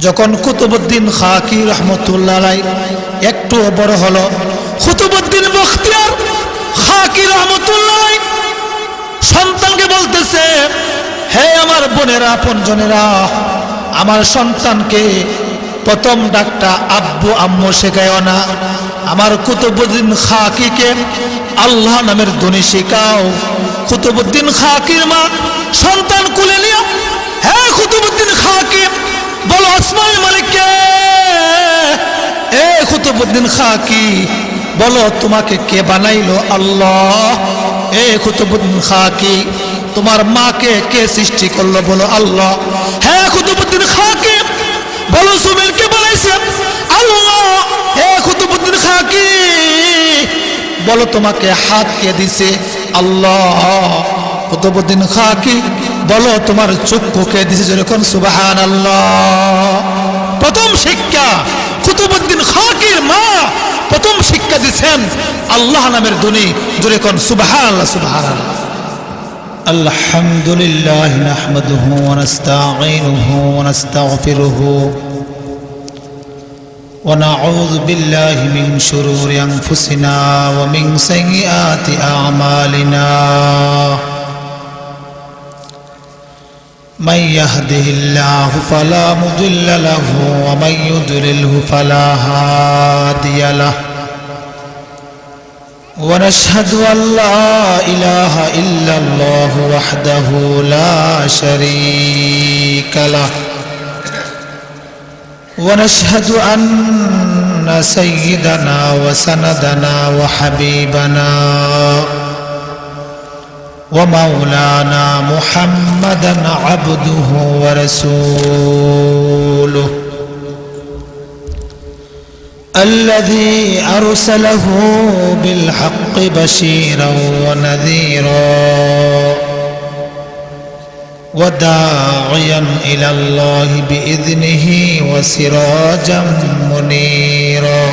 যখন কুতুবউদ্দিন খাকি রহমতুল্লাহ আলাইহি একটু বড় হলো, কুতুবউদ্দিন বখতিয়ার খাকি রহমতুল্লাহ আলাইহি সন্তানকে বলতেছে, হে আমার বোনেরা, আপনজনেরা, আমার সন্তানকে প্রথম ডাকটা আব্বু আম্মু শেখায়ও না, আমার কুতুবউদ্দিন খাকিকে আল্লাহ নামের ধ্বনি শেখাও। কুতুবউদ্দিন খাকির মা সন্তান কুলে নিয়ে, হে কুতুবউদ্দিন খাকি, বলো আসমানের মালিককে। এ কুতুবউদ্দিন খাকি, বলো তোমাকে কে বানাইলো? আল্লাহ। এ কুতুবউদ্দিন খাকি, তোমার মাকে কে সৃষ্টি করলো? বলো আল্লাহ। হে কুতুবউদ্দিন খাকি, বলো জমিন কে বানাইছে? আল্লাহ। হে কুতুবউদ্দিন খাকি, বলো তোমাকে হাত কে দিছে? আল্লাহ। কুতুবউদ্দিন খাকি, বলো তোমার চক্ষু কে দিছে? যেরকম সুবহানাল্লাহ। প্রথম শিক্ষা কুতুবউদ্দিন খাকির মা প্রথম শিক্ষা দিচ্ছেন আল্লাহ নামের ধ্বনি। যেরকম সুবহানাল্লাহ, সুবহানাল্লাহ। আলহামদুলিল্লাহ নাহমাদুহু ওয়া নাস্তাঈনুহু ওয়া নাস্তাগফিরুহু ওয়া নাউযু বিল্লাহি মিন শুরুরি আনফুসিনা ওয়া মিন সাইয়্যাতি আ'মালিনা। من يهده الله فلا مضل له ومن يضلله فلا هادي له ونشهد أن لا إله إلا الله وحده لا شريك له ونشهد أن سيدنا وسندنا وحبيبنا ومولانا محمدا عبده ورسوله الذي أرسله بالحق بشيرا ونذيرا وداعيا إلى الله بإذنه وسراجا منيرا.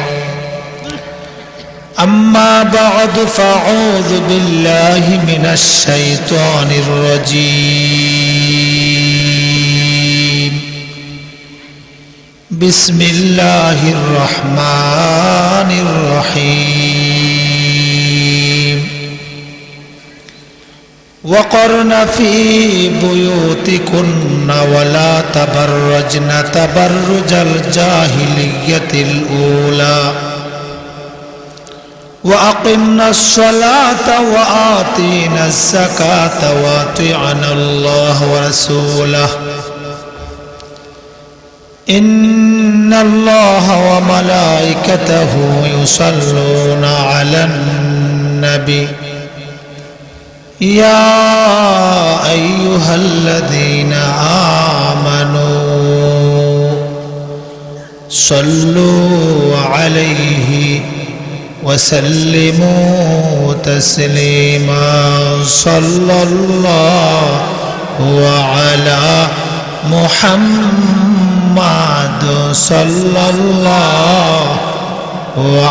أما بعد فأعوذ بالله من الشيطان الرجيم. بسم الله الرحمن الرحيم. وقرن في بيوتكن ولا تبرجن تبرج الجاهلية الأولى وأقمنا الصلاة وآتينا الزكاة وأطعنا الله ورسوله إن الله وملائكته يصلون على النبي يا أيها الذين آمنوا صلوا عليه وسلموا تسليما. صلى الله على محمد صلى الله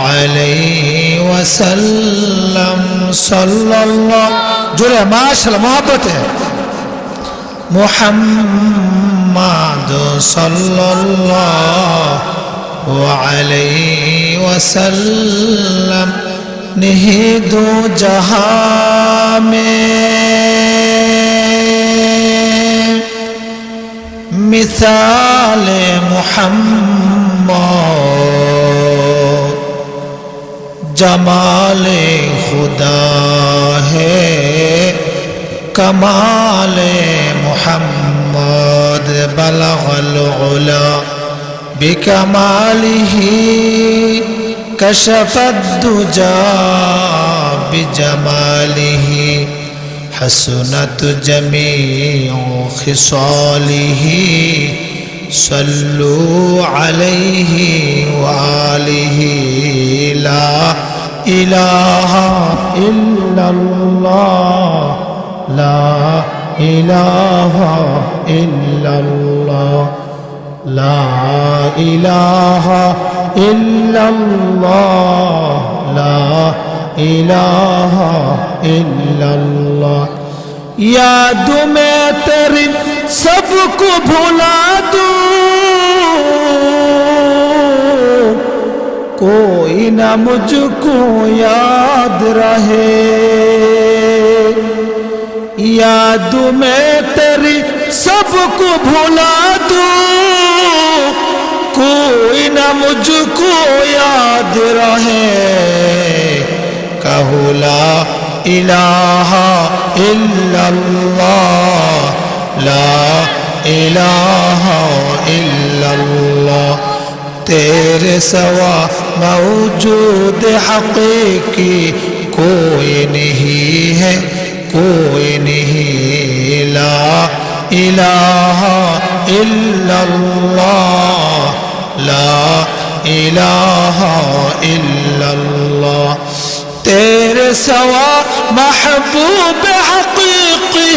عليه وسلم. صلى الله جل ما شاء الله محبت ہے محمد صلى الله وعليه وسلم. नहीं दो जहां में मिसाल मुहम्मद जमाल खुदा है कमाल मुहम्मद बलगल उला बिकमालिह कशफत दुजा बिजमालिह हसनत जमीउ खिसालिह. सल्लु अलैहि वालिहि. ला इलाहा इल्लल्लाह ला इलाहा इल्लल्लाह ला इलाहा इल्लल्लाह ला इलाहा इल्लल्लाह. याद में तेरी सबको भुला दूं कोई ना मुझको याद रहे, याद में तेरी सबको भुला दूं, कोई ना मुझको याद रहे, कहूँ ला इलाहा इल्लल्लाह, ला इलाहा इल्लल्लाह। तेरे सिवा मौजूद हकीकी कोई नहीं है, कोई नहीं, ला इलाहा इल्लल्लाह, ला इलाहा इल्लल्लाह। तेरे सिवा महबूब हकीकी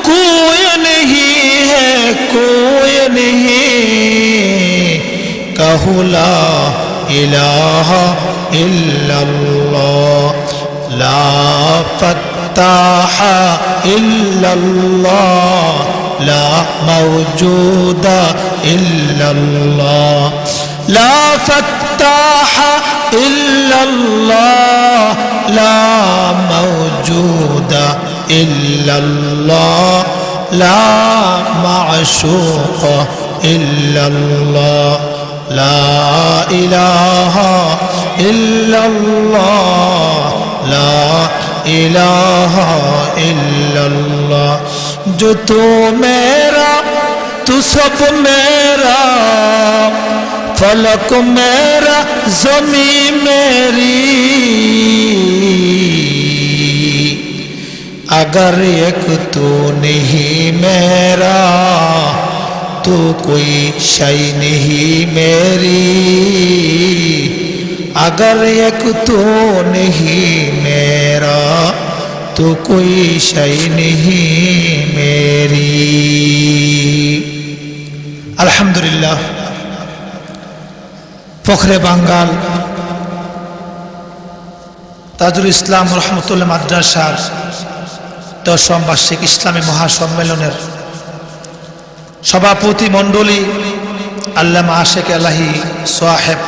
कोई नहीं है, कोई नहीं, कहूँ ला इलाहा इल्लल्लाह, ला फत्ताह इल्लल्लाह, ला मौजूदा इल्लल्लाह, ला फत्ताह इल्लल्लाह, ला मौजूदा इल्लल्लाह, ला माशूक इल्लल्लाह, ला इलाहा इल्लल्लाह, ला इलाहा इल्लल्लाह। जो तू मेरा तू सब मेरा, फलक मेरा ज़मीन मेरी, अगर एक तू नहीं मेरा तो कोई शय नहीं मेरी, अगर एक तू नहीं मेरा तो कोई शय नहीं मेरी। अल्हम्दुलिल्लाह, फखरे बांगाल তাজুল ইসলাম রহমতুল্লাহ মাদ্রাসার 10ম বার্ষিক ইসলামী মহাসম্মেলনের সভাপতি মণ্ডলী আল্লামা আশেক এলাহি সাহেব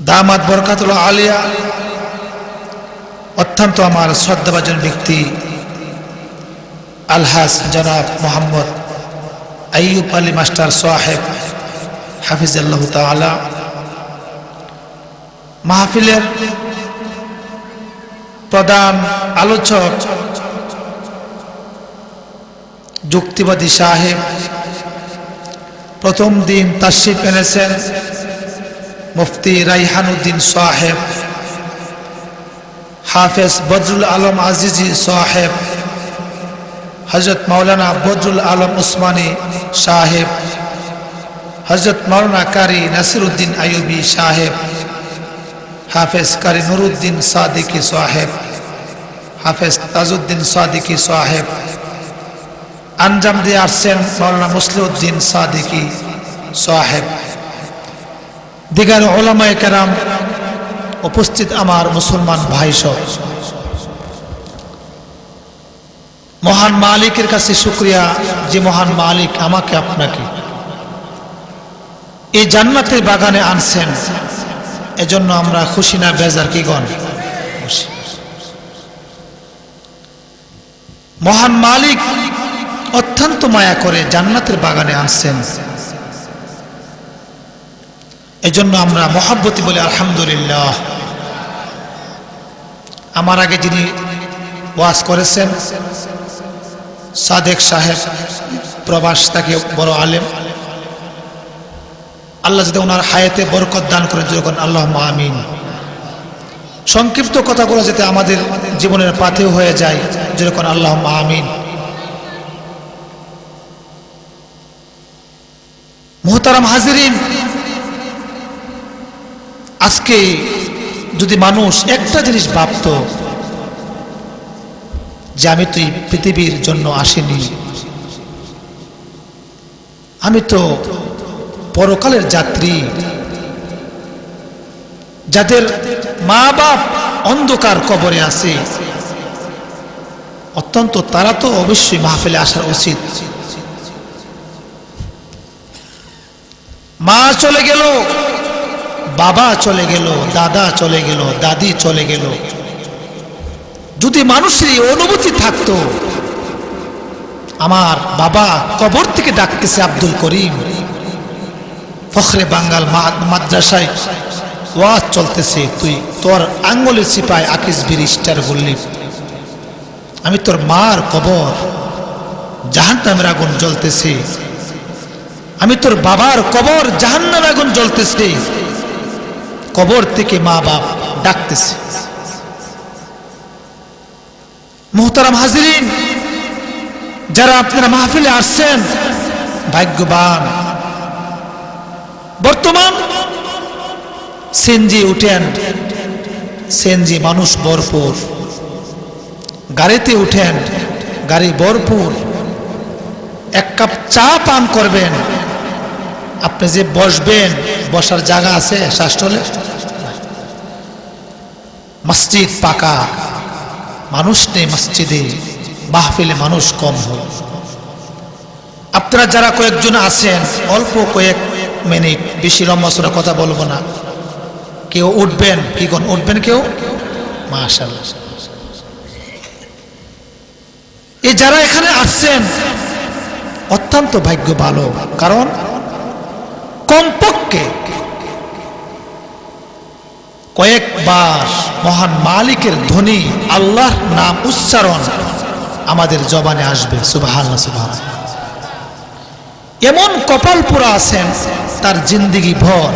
দামাত বরকাতুল আলিয়া, অত্যন্ত আমার শ্রদ্ধাভাজন ব্যক্তি আলহাজ জনাব মোহাম্মদ আইয়ুব আলী মাস্টার সাহেব হাফিজাল্লাহু তাআলা, মাহফিলের প্রধান আলোচক যুক্তিবাদী সাহেব, প্রথম দিন তাশরিফ এনেছেন মুফতি রাইহানুদ্দিন সাহেব, হাফেজ বদরুল আলম আজিজি সাহেব, হযরত মাওলানা বদরুল আলম উসমানী সাহেব, হযরত মাওলানা কারি নাসিরউদ্দিন আইয়ুবী সাহেব, হাফেজ কারি নুরুদ্দিন সাদিকি সাহেব, হাফেজ তাজউদ্দিন সাদিকি সাহেব, আঞ্জাম দিয়ে আসছেন মাওলানা মুসলিউদ্দিন সাদিকি সাহেব, দিগার উলামায়ে কেরাম, উপস্থিত আমার মুসলমান ভাই সব, মহান মালিকের কাছে শুকরিয়া যে মহান মালিক আমাকে আপনাকে এই জান্নাতের বাগানে আনছেন, এজন্য আমরা খুশি না বেজার কি গণ? মহান মালিক অত্যন্ত মায়া করে জান্নাতের বাগানে আনছেন, এজন্য আমরা মহব্বতি বলি আলহামদুলিল্লাহ। আমার আগে যিনি ওয়াজ করেছেন সাদেক সাহেব প্রবাস, তাকে বড় আলেম, আল্লাহ যাতে ওনার হায়াতে বরকত দান করেন, যখন আল্লাহুম্মা আমিন। সংক্ষিপ্ত কথাগুলো যাতে আমাদের জীবনের পাথেয় হয়ে যায়, যখন আল্লাহুম্মা আমিন। মুহতারাম হাজিরিন, আজকে যদি মানুষ একটা জিনিস ভাবত যে আমি তো এই পৃথিবীর জন্য আসিনি, আমি তো পরকালের যাত্রী, যাদের মা বাপ অন্ধকার কবরে আছে, অত্যন্ত তারা তো অবশ্যই মাহফিলে আসার উচিত। মা চলে গেল, বাবা চলে গেল, দাদা চলে গেল, দাদি চলে গেল। যদি মানুষের এই অনুভূতি থাকতো, আমার বাবা কবর থেকে ডাকতেছে আব্দুল করিম, ফখরে বাঙ্গাল মাদ্রাসায় ওয়াজ চলতেছে, তুই তোর আঙ্গুলে চিপায় আকিস বিরিস্টার বললি, আমি তোর মার কবর, জাহান্নামের আগুন জ্বলতেছে, আমি তোর বাবার কবর, জাহান্নামের আগুন জ্বলতেছে, কবর থেকে মা বাপ ডাকতেছে। মুহতারাম হাজিরিন, যারা আপনারা মাহফিলে আসছেন ভাগ্যবান। বর্তমান সিএনজি উঠেন, সিএনজি মানুষ ভরপুর, গাড়িতে উঠেন, গাড়ি ভরপুর। এক কাপ চা পান করবেন, আপনি যে বসবেন, বসার জায়গা আছে শাসটলে? মসজিদ পাকা, মানুষ নেই মসজিদে, মাহফিলে মানুষ কম হয়। আপনারা যারা কয়েকজন আছেন, অল্প কয়েক মিনিট, বেশি লম্বা চড়া কথা বলবো না, কেউ উঠবেন? কি কোন উঠবেন কেউ? মাশাআল্লাহ। এই যারা এখানে আসছেন অত্যন্ত ভাগ্য ভালো, কারণ কমপক্ষে কয়েকবার মহান মালিকের ধ্বনি, আল্লাহর নাম উচ্চারণ আমাদের জবানে আসবে। সুবহানাল্লাহ, সুবহানাল্লাহ। এমন কপাল পুরা আছেন, তার জিন্দেগি ভর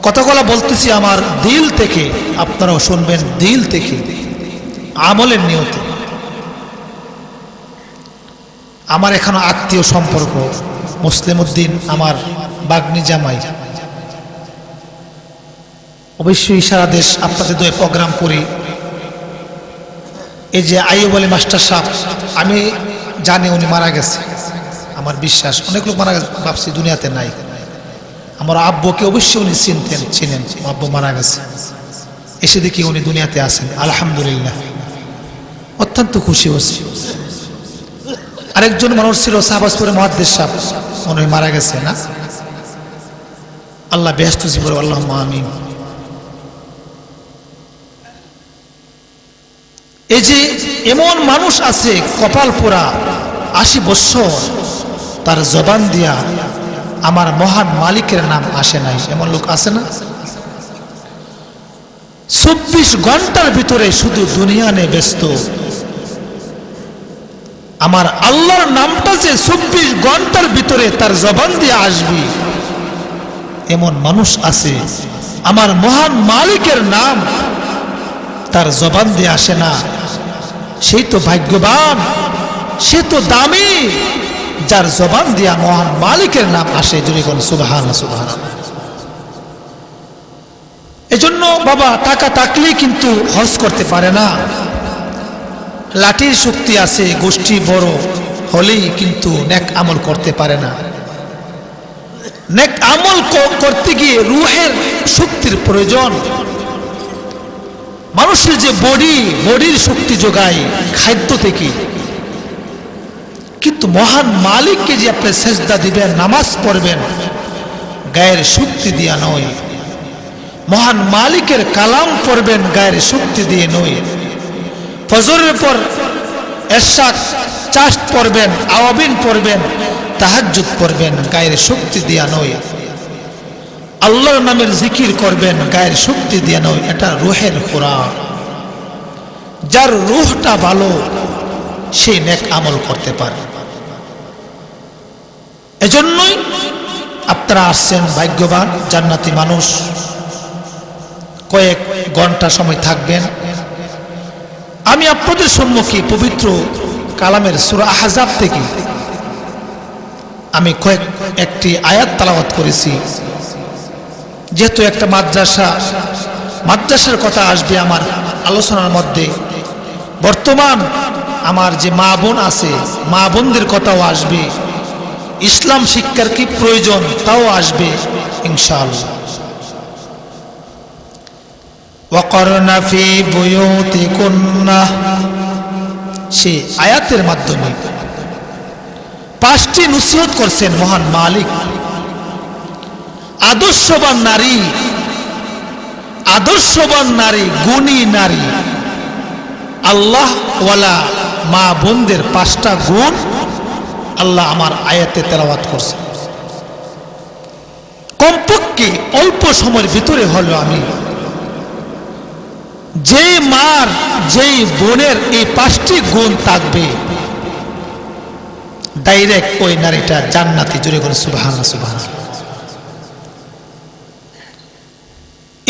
কথাগুলো বলতেছি আমার দিল থেকে, আপনারাও শুনবেন দিল থেকে, আমলের নিয়তে। আমার এখনো আত্মীয় সম্পর্ক, মুসলিম উদ্দিন আমার বাগ্নি জামাই, অবশ্যই সারা দেশ আপনাদের দয়ে প্রোগ্রাম করি। এই যে আইয়ুব আলী মাস্টার সাহেব, আমি জানি উনি মারা গেছে, আমার বিশ্বাস অনেক লোক মারা গেছে, ভাবছি দুনিয়াতে নাই। আমার আব্বুকে অবশ্যই উনি চিনেন, আব্বু মারা গেছে, এসে দেখি উনি দুনিয়াতে আছেন, আলহামদুলিল্লাহ, অত্যন্ত খুশি হচ্ছি। আরেকজন মানুষ ছিল শাহবাজপুরে মুহাদ্দিস সাহেব, উনি মারা গেছে না, আল্লাহ বেহেশত জীবন, আল্লাহুম্মা আমিন। এই যে এমন মানুষ আছে কপাল পোড়া, 80 বছর তার জবান দিয়া আমার মহান মালিকের নাম আসে নাই, এমন লোক আছে না? 24 ঘন্টার ভিতরে শুধু দুনিয়া নিয়ে ব্যস্ত, আমার আল্লাহর নামটা যে 24 ঘন্টার ভিতরে তার জবান দিয়ে আসবে, এমন মানুষ আছে। আমার মহান মালিকের নাম তার জবান দিয়ে আসে না, সেই তো ভাগ্যবান, সে তো দামি, যার জবান দিয়া মহান মালিকের নাম আসে। যদি কোন সুবহানাল্লাহ, সুবহানাল্লাহ। এজন্য বাবা, টাকা থাকলেই কিন্তু হজ করতে পারে না, লাঠির শক্তি আছে, গোষ্ঠী বড় হলেই কিন্তু নেক আমল করতে পারে না। নেক আমল করতে গিয়ে রূহের শক্তির প্রয়োজন। মানুষের যে বডির শক্তি যোগায় খাদ্য থেকে, কিন্তু মহান মালিককে যে আপনি সেজদা দিবেন, নামাজ পড়বেন, গায়ের শক্তি দিয়া নয়। মহান মালিকের কালাম পড়বেন, গায়ের শক্তি দিয়ে নয়। ফজরের পর এরশাদ চাষ্ট পড়বেন, আওয়াবিন পড়বেন, তাহাজ্জুদ পড়বেন, গায়ের শক্তি দিয়া নয়। আল্লাহর নামের জিকির করবেন, গায়ের শক্তি দিয়া নয়। এটা রূহের খোরাক। যার রূহটা ভালো, সে নেক আমল করতে পারে। এজন্যই আপনারা আসছেন, ভাগ্যবান, জান্নাতি মানুষ। কয়েক ঘন্টা সময় থাকবেন। আমি আপনাদের সম্মুখে পবিত্র কালামের সূরা আহজাব থেকে আমি একটি আয়াত তেলাওয়াত করেছি। যেহেতু একটা মাদ্রাসার কথা আসবে আমার আলোচনার মধ্যে, বর্তমান আমার যে মা বোন আছে, মা বোনদের কথাও আসবে, ইসলাম শিক্ষার কি প্রয়োজন তাও আসবে ইনশাআল্লাহ। ওয়াকারনা ফি বুয়ুতিকুন্না, সেই আয়াতের মাধ্যমে 5টি নসিহত করছেন মহান মালিক। আদর্শবান নারী, আদর্শবান নারী, গুণী নারী, আল্লাহ ওয়ালা মা বোনদের 5টা গুণ আল্লাহ আমার আয়াতে তেলাওয়াত করছে। কমপক্ষে অল্প সময়ের ভিতরে হলো আমি যে মার, যেই বোনের এই 5টি গুণ থাকবে, ডাইরেক্ট ওই নারীটা জান্নাতি। জোরে করে সুবহানাল্লাহ, সুবহানাল্লাহ।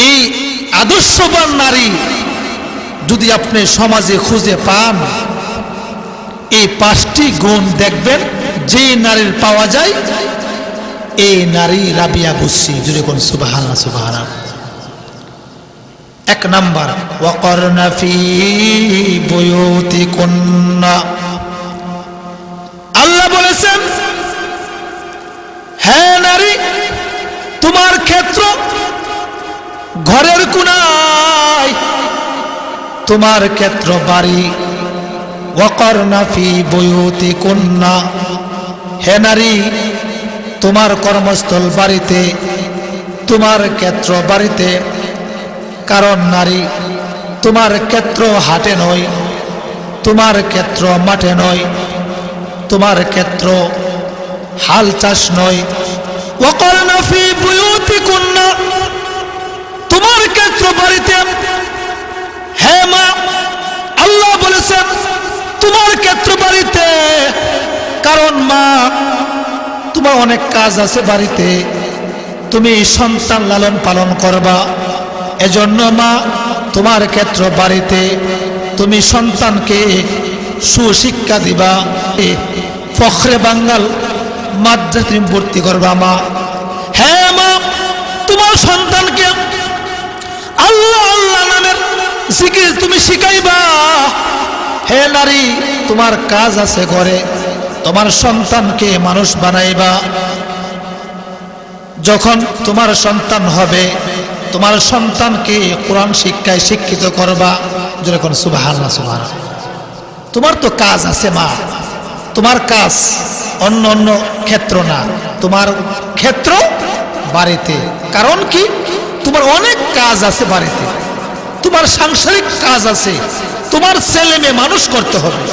এই আদর্শবান নারী যদি আপনি সমাজে খুঁজে পান, এই 5টি গুণ দেখবেন যে নারীর পাওয়া যায়, এই নারী রাবিয়া বুসরি। জোরে কোন সুবহানাল্লাহ, সুবহানাল্লাহ। 1 নাম্বার, ওয়াকরনা ফি বুয়ুতিকুন্না। আল্লাহ বলেছেন, হে নারী, তোমার ক্ষেত্র ঘরের কোণায়, তোমার ক্ষেত্র বাড়ি। ওয়াকরনা ফি বুয়ুতিকুন্না, হে নারী, তোমার কর্মস্থল বাড়িতে, তোমার ক্ষেত্র বাড়িতে। কারণ নারী, তোমার ক্ষেত্র হাটে নয়, তোমার ক্ষেত্র মাঠে নয়, তোমার ক্ষেত্র হাল চাষ নয়। ওয়াকরনা ফি বুয়ুতিকুন্না, তোমার ক্ষেত্র বাড়িতে। হে মা, আল্লাহ বলেছেন তোমার ক্ষেত্র বাড়িতে। কারণ মা, তোমার অনেক কাজ আছে বাড়িতে, তুমি সন্তান লালন পালন করবা, এজন্য মা তোমার ক্ষেত্র বাড়িতে। তুমি সন্তানকে সুশিক্ষা দিবা, ফখরে বাঙ্গাল মাদ্রাসায় তুমি ভর্তি করবা মা। হ্যাঁ মা, তোমার সন্তানকে আল্লাহ আল্লাহ নামের জিকির তুমি শিখাইবা। হে নারী, তোমার কাজ আছে ঘরে, তোমার সন্তানকে মানুষ বানাইবা। যখন তোমার সন্তান হবে, তোমার সন্তানকে কোরআন শিক্ষায় শিক্ষিত করবা। যখন সুবহানাল্লাহ, সুবহানাল্লাহ। তোমার তো কাজ আছে মা, তোমার কাজ অন্য অন্য ক্ষেত্র না, তোমার ক্ষেত্র বাড়িতে। কারণ কি, তোমার অনেক কাজ আছে বাড়িতে, তোমার সাংসারিক কাজ আছে, তোমার ছেলে মেয়ে মানুষ করতে হবে।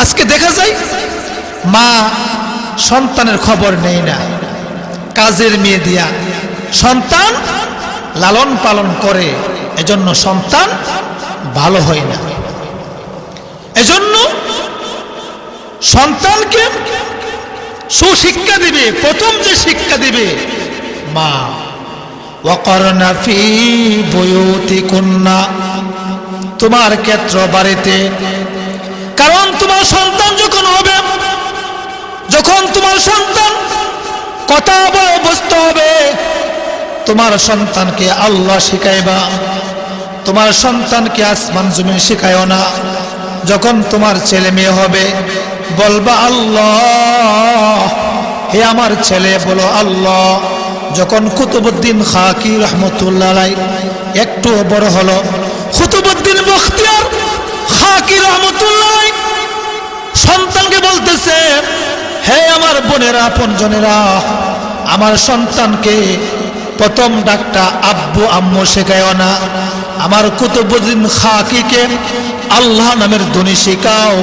আজকে দেখা যায় মা সন্তানের খবর নেই না, কাজের মেয়ে দিয়া সন্তান লালন পালন করে, এজন্য সন্তান ভালো হয় না। এজন্য সন্তানকে সুশিক্ষা দিবে, প্রথম যে শিক্ষা দিবে মা। ওয়াকরনা ফি বুয়ুতিকুন্না, তোমার ক্ষেত্র বাড়িতে। কারণ তোমার সন্তান যখন হবে, যখন তোমার সন্তান কথা বলে বুঝতে হবে, তোমার সন্তানকে আল্লাহ শিখাইবা, তোমার সন্তানকে আসমান জমিন শিখায়ও না। যখন তোমার ছেলে মেয়ে হবে, বলবা আল্লাহ, হে আমার ছেলে বলো আল্লাহ। যখন কুতুবউদ্দিন খাকি রহমতুল্লাহ আলাইহি একটু বড় হলো, কুতুবউদ্দিন বখতিয়ার খাকি রহমতুল্লাহ আলাইহি সন্তানকে বলতেছে, হে আমার বোনেরা, আপনজনেরা, আমার সন্তানকে প্রথম ডাকটা আব্বু আম্মু শেখায়ও না, আমার কুতুবউদ্দিন খাকিকে আল্লাহ নামের ধ্বনি শেখাও।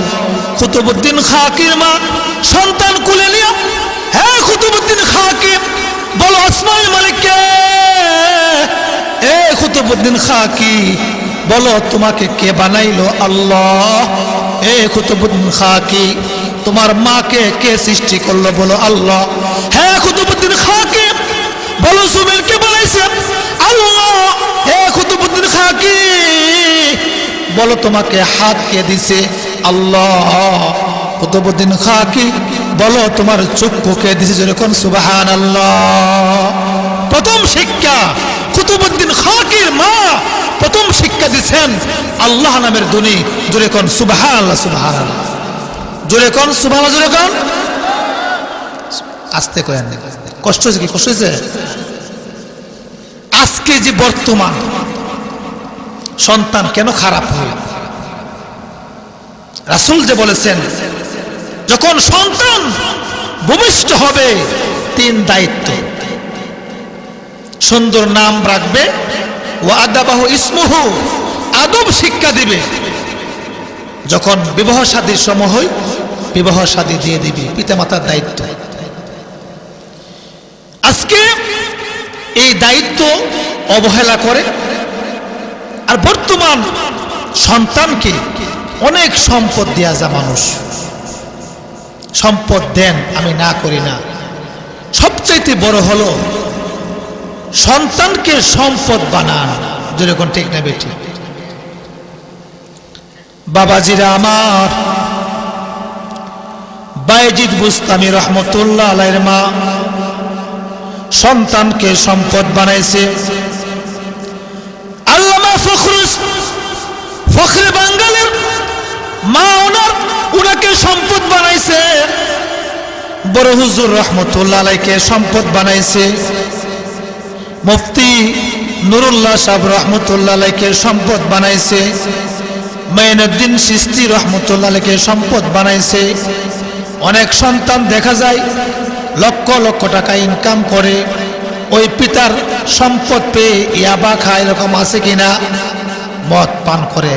কুতুবউদ্দিন খাকির মা সন্তান কুলে নিয়ে, হে কুতুবউদ্দিন খাকি বলো আসমানের মালিককে, এ কুতুবউদ্দিন খাকি বলো তোমাকে কে বানাইলো? আল্লাহ। এ কুতুবউদ্দিন খাকি তোমার মাকে কে সৃষ্টি করলো? বলো আল্লাহ। হে কুতুবউদ্দিন খাকি বলো জমিনকে বানাইছে? আল্লাহ। হে কুতুবউদ্দিন খাকি বলো তোমাকে হাত কে দিছে? আল্লাহ। কুতুবউদ্দিন খাকি বলো তোমার চক্ষু কে দিছে? যেরকম সুবহানাল্লাহ। প্রথম শিক্ষা কুতুবউদ্দিন খাকির মা প্রথম শিক্ষা দিচ্ছেন আল্লাহ নামের ধ্বনি। জোরে কোন সুবহানাল্লাহ, সুবহানাল্লাহ। জোরে কোন সুবহানাল্লাহ, জোরে কোন। আস্তে কয়েন, কষ্ট হয়েছে কি? কষ্ট হয়েছে? আজকে যে বর্তমান সন্তান কেন খারাপ হয়? রাসূল যে বলেছেন, যখন সন্তান ভূমিষ্ঠ হবে 3 দায়িত্ব। সুন্দর নাম রাখবে, ও আদাবাহু ইসমুহু, আদব শিক্ষা দিবে। যখন বিবাহ শাদীর সময় হয়, বিবাহ শাদী দিয়ে দিবে, পিতামাতার দায়িত্ব। আজকে এই দায়িত্ব অবহেলা করে। আর বর্তমান সন্তানকে অনেক সম্পদ দেয়া যায় মানুষ, সম্পদ দেন, আমি না করি না। সবচাইতে বড় হলো সন্তানকে সম্পদ বানান, যেরকম ঠিক না বেটি? বাবাজিরা আমার, বায়েজিদ বুস্তামি রহমতুল্লাহ আলাইহির মা সন্তানকে সম্পদ বানাইছে। আল্লামা ফখরে বাঙ্গালের মা উনাকে সম্পদ বানাইছে। বড় হুজুর রহমতুল্লাহ আলাইহিকে সম্পদ বানাইছে। মুফতি নুরুল্লাহ সাহেব রহমতুল্লাহ আলাইহিকে সম্পদ বানাইছে। মাইনুদ্দিন চিশতি রহমতুল্লাহ আলাইহিকে সম্পদ বানাইছে। অনেক সন্তান দেখা যায় লক্ষ লক্ষ টাকা ইনকাম করে, ওই পিতার সম্পদ পেয়ে ইয়াবা খায়, এরকম আছে কিনা? মদ পান করে,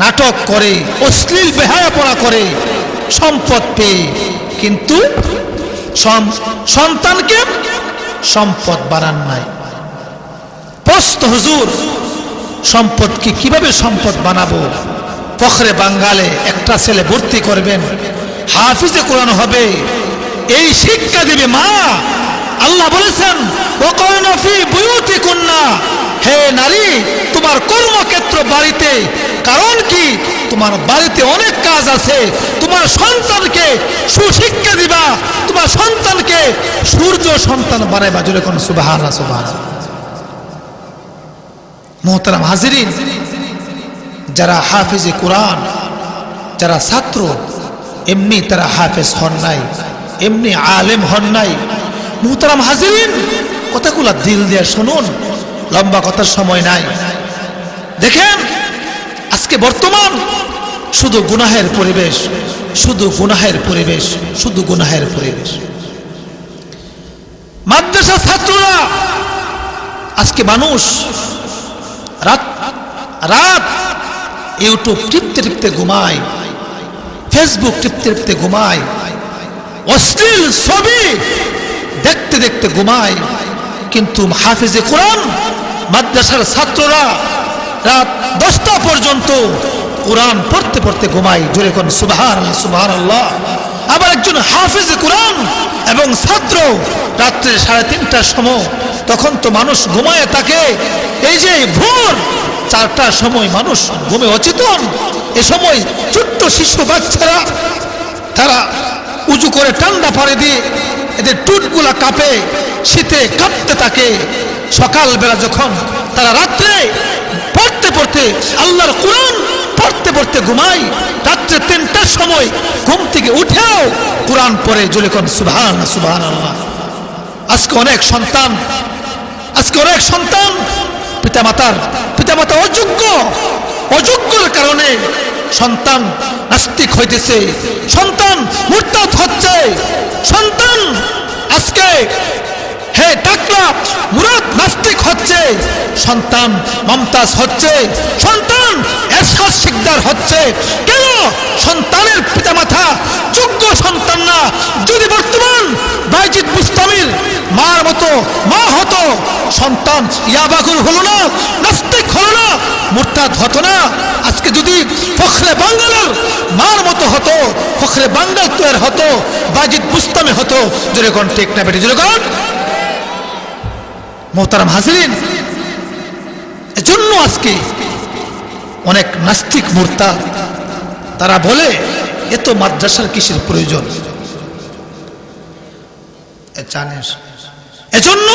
নাটক করে, অশ্লীল বেহায়াপনা করে সম্পদ পেয়ে, কিন্তু সন্তানকে সম্পদ বানান নাই। প্রশ্ন, হুজুর সম্পদকে কিভাবে সম্পদ বানাবো? ফখরে বাঙ্গালে একটা ছেলে ভর্তি করবেন, হাফিজে কোরআন হবে, এই শিক্ষা দিবে মা। আল্লাহ বলেছেন, ওয়াকারনা ফি বুয়ুতিকুন্না, হে নারী তোমার কর্মক্ষেত্র বাড়িতে। কারণ কি? তোমার বাড়িতে অনেক কাজ আছে। তোমার সন্তানকে সুশিক্ষা দিবা, তোমার সন্তানকে সূর্য সন্তান বানাইবা। জোরে কোন সুবহানাল্লাহ, সুবহানাল্লাহ। মুহতারাম হাজিরিন, যারা হাফিজে কোরআন, যারা ছাত্র, এমনি তারা হাফেজ হন নাই, এমনি আলেম হন নাই। মুহতারাম হাজিরিন, কথাগুলা দিল দিয়ে শুনুন, লম্বা কথার সময় নাই। দেখেন আজকে বর্তমান শুধু গুনাহের পরিবেশ, শুধু গুনাহের পরিবেশ, শুধু গুনাহের পরিবেশ। মাদ্রাসা ছাত্ররা আজকে মানুষ রাত রাত ইউটিউব টিপতে টিপতে ঘুমায়, ফেসবুক টিপতে টিপতে ঘুমায়, অশ্লীল ছবি দেখতে দেখতে ঘুমায়। কিন্তু হাফিজে কোরআন মাদ্রাসার ছাত্ররা রাত 10টা পর্যন্ত কোরআন পড়তে পড়তে ঘুমায়। জোরে কোন সুবহানাল্লাহ, সুবহানাল্লাহ। আবার একজন হাফিজে কোরআন এবং ছাত্র রাত্রে 3:30টার সময়, তখন তো মানুষ ঘুমায় থাকে। এই যে ভোর 4টার সময় মানুষ ঘুমে অচেতন, এ সময় ছোট্ট শিশু বাচ্চারা তারা উজু করে ঠান্ডা পানি দিয়ে এদের টুটগুলা কাঁপে, শীতে কাঁপতে থাকে। সকালবেলা যখন তারা রাত্রে পড়তে পড়তে আল্লাহর কোরআন পড়তে পড়তে ঘুমায়, রাত্রে 3টার সময় ঘুম থেকে উঠেও কোরআন পড়ে। জোরে কোন সুবহানাল্লাহ, সুবহানাল্লাহ। আজকে অনেক সন্তান পিতামাতা অযোগ্যর কারণে সন্তান নাস্তিক হইতেছে, সন্তান মুরতাদ হচ্ছে, সন্তান আজকে টাকলা মুরাদ নাস্তিক হচ্ছে, সন্তান মমতাজ হচ্ছে, সন্তান এরশাদ শিকদার হচ্ছে। কেন? সন্তানের পিতামাতা যোগ্য সন্তান না। যদি বর্তমান বায়েজিদ বুস্তামির মার মতো মা হতো, সন্তান ইয়াবাগুর হলো না, নাস্তিক হলো না, মুরতাদ হতো না। আজকে যদি ফখরে বাঙ্গালের মার মতো হতো, ফখরে বাঙ্গাল তৈরি হতো, বায়েজিদ বুস্তামি হতো। যেরকম ঠিক না বেটি? যেরকম মুহতারাম হাজিরিন, এজন্য আজকে অনেক নাস্তিক মুরতাদ তারা বলে এত মাদ্রাসার কিসের প্রয়োজন। এজন্য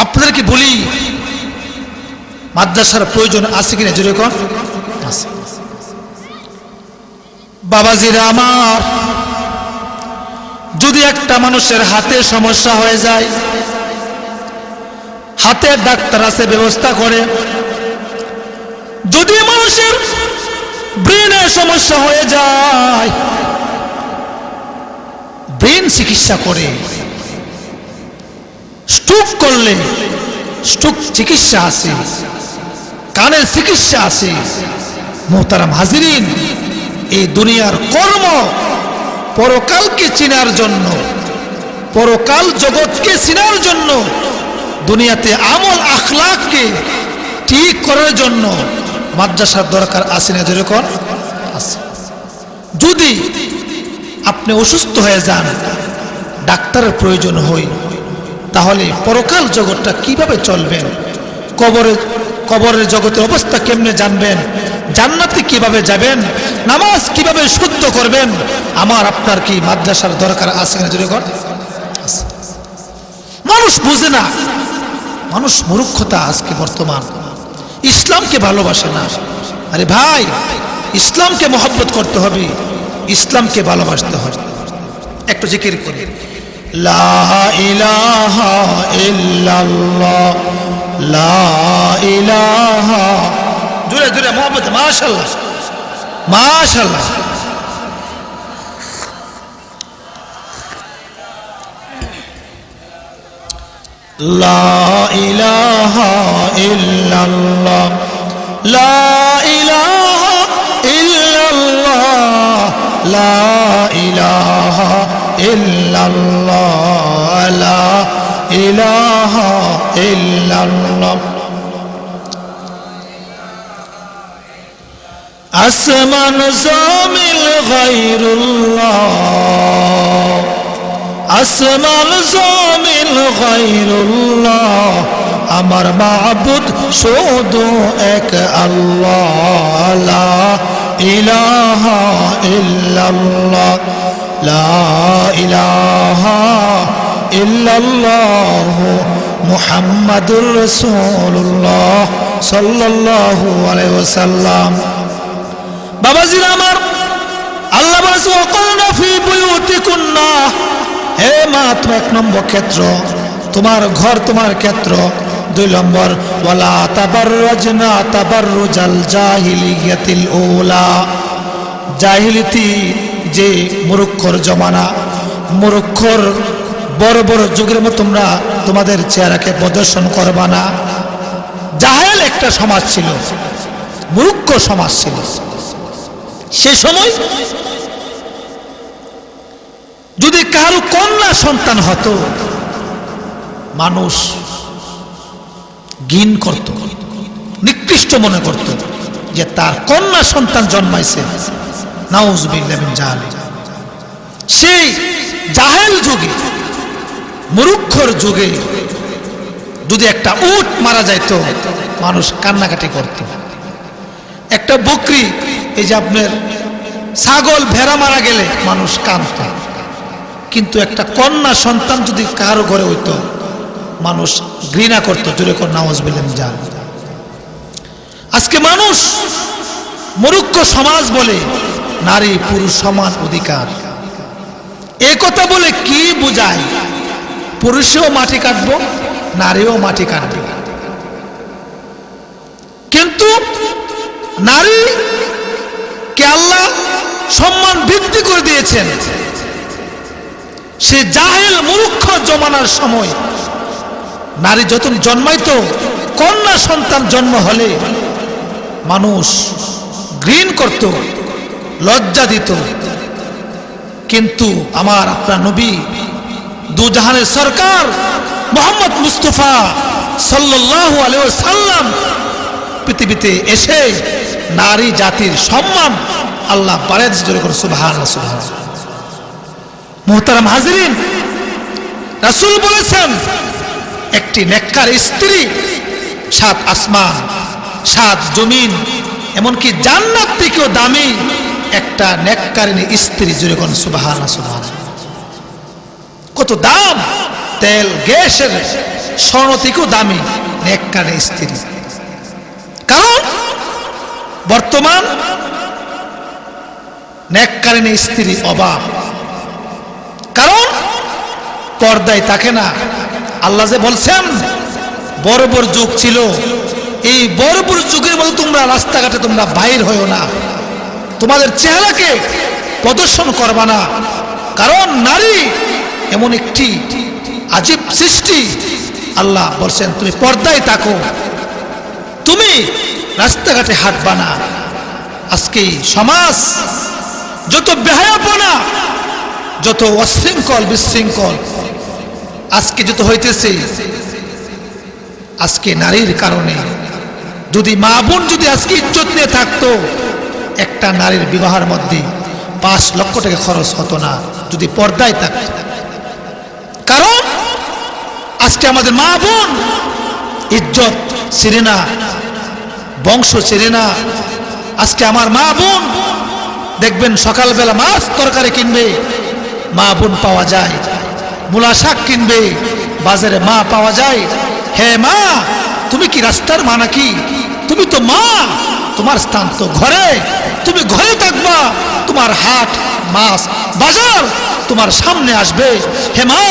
আপনাদেরকে বলি, মাদ্রাসার প্রয়োজন আছে কিনা? যেরকম আছে। বাবাজিরা আমার, যদি একটা মানুষের হাতে সমস্যা হয়ে যায়, হাতে ডাক্তার আছে, ব্যবস্থা করে। যদি মানুষের ব্রেনে সমস্যা হয়ে যায়, ব্রেন চিকিৎসা করে। স্ট্রোক করলে স্ট্রোক চিকিৎসা আছে, কানের চিকিৎসা আছে। মুহতারাম হাজিরিন, এই দুনিয়ার কর্ম পরকালকে চিনার জন্য, পরকাল জগৎকে চিনার জন্য, দুনিয়াতে আমল আখলাককে ঠিক করার জন্য মাদ্রাসার দরকার আছে না? যেরকম আছে। যদি আপনি অসুস্থ হয়ে যান, ডাক্তারের প্রয়োজন হয়, তাহলে পরকাল জগৎটা কিভাবে চলবেন? কবরের জগতের অবস্থা কেমনে জানবেন? জান্নাতে কিভাবে যাবেন? নামাজ কিভাবে শুদ্ধ করবেন? আমার আপনার কি মাদ্রাসার দরকার আছে না? যেরকম আছে। মানুষ বুঝে না, মানুষ মূর্খতা আজকে বর্তমান, ইসলামকে ভালোবাসে না। আরে ভাই, ইসলামকে মহব্বত করতে হবে, ইসলামকে ভালোবাসতে হবে। একটু জিকির করি, লা ইলাহা ইল্লাল্লাহ, লা ইলাহা, জোরে জোরে মহব্বত, মাশাআল্লাহ মাশাআল্লাহ। লা ইলাহা ইল্লাল্লাহ, লা ইলাহা ইল্লাল্লাহ, লা ইলাহা ইল্লাল্লাহ, লা ইলাহা ইল্লাল্লাহ। আসমান জমিন গায়রুল্লাহ, আসমান জমিন গায়রুল্লাহ, আমার মাবুদ শুধু এক আল্লাহ, লা ইলাহা ইল্লাল্লাহ, লা ইলাহা ইল্লাল্লাহ, মুহাম্মাদুর রাসূলুল্লাহ সাল্লাল্লাহু আলাইহি ওয়াসাল্লাম। বাবাজিরা আমার, আল্লাহ বলেছে ওয়াকুলনা ফি বুয়ুতিকুন্না, হে মা তোমার এক নম্বর ক্ষেত্র, তোমার ঘর তোমার ক্ষেত্র। দুই নম্বর, ওয়ালা তাবাররাজনা তাবাররুজাল জাহিলিয়াতিল উলা, জাহিলিতি যে মুরুক্ষর জমানা, মুরুক্ষর বড় বড় যুগের মতো তোমরা তোমাদের চেহারাকে প্রদর্শন করবা না। জাহেল একটা সমাজ ছিল, মুরুক্ষ সমাজ ছিল। সে সময় যদি কারো কন্যা সন্তান হতো, মানুষ ঘৃণ করত, নিকৃষ্ট মনে করত যে তার কন্যা সন্তান জন্মাইছে। নাউজুবিল্লাহ মিন জাহালি। সেই জাহেল যুগে, মুরুক্ষর যুগে যদি একটা উট মারা যাইত, মানুষ কান্নাকাটি করত। একটা বকরি, এই যে আপনার ছাগল ভেড়া মারা গেলে মানুষ কাঁদত। কিন্তু একটা কন্যা সন্তান যদি কারো ঘরে হইতো, মানুষ ঘৃণা করতো। জোরে কর নাউজুবিল্লাহ মিন জাহালি। আজকে মানুষ মুরুক্ষ সমাজ বলে নারী পুরুষ সমান অধিকার, এই কথা বলে কি বোঝায়? পুরুষেও মাটি কাটবো, নারীও মাটি কাটবে। কিন্তু নারী কে আল্লাহ সম্মান বৃদ্ধি করে দিয়েছেন। সে জাহেল মুরুক্ষ জমানার সময় নারী যখন জন্মাইতো, কন্যা সন্তান জন্ম হলে মানুষ ঘৃণ করত, লজ্জা দিত। কিন্তু আমার আপনার নবী, দুজাহানের সরকার মুহাম্মদ মুস্তাফা সাল্লাল্লাহু আলাইহি ওয়াসাল্লাম পৃথিবীতে এসে নারী জাতির সম্মান আল্লাহ বাড়ায় দিয়েছে। জোরে করে সুবহানাল্লাহ সুবহানাল্লাহ। মুহতারাম হাজিরিন, রাসূল বলেছেন, একটি নেককার স্ত্রী 7 আসমান 7 জমিন, এমনকি জান্নাত থেকেও দামি একটা নেককারিনী স্ত্রী। জোরে করে সুবহানাল্লাহ সুবহানাল্লাহ। কত দাম! তেল গ্যাসের স্বর্ণ থেকেও দামি নেককারিনী স্ত্রী। কারণ বর্তমান নেককারিনী স্ত্রী অভাব, কারণ পর্দায় থাকে না। আল্লাহ যে বলছেন বড় বড় যুগ ছিল, এই বড় বড় যুগের মধ্যে তোমরা রাস্তাঘাটে তোমরা বাইর হয়েও না, তোমাদের চেহারাকে প্রদর্শন করবা না। কারণ নারী এমন একটি আজীব সৃষ্টি, আল্লাহ বলছেন তুমি পর্দায় থাকো, তুমি রাস্তাঘাটে হাঁটবা না। আজকে সমাজ যত বেহায়াপনা, যত অশৃঙ্খল বিশৃঙ্খল আজকে যত হইতেছে, আজকে নারীর কারণে। যদি মা বোন যদি আজকে ইজ্জত নিয়ে থাকতো, একটা নারীর বিবাহের মধ্যে 5 লক্ষ টাকা খরচ হতো না যদি পর্দায় থাকতো। কারণ আজকে আমাদের মা বোন ইজ্জত চেনে না, বংশ চেনে না। আজকে আমার মা বোন দেখবেন সকালবেলা মাছ তরকারি কিনবে, মা বোন পাওয়া যায়। মূলা শাক কিনবে, বাজারে মা পাওয়া যায়। হে মা, তুমি কি রাস্তার মা নাকি? তুমি তো মা, তোমার স্থান তো ঘরে, তুমি ঘরে থাকবা। তোমার হাট মাছ বাজার তোমার সামনে আসবে। হে মা,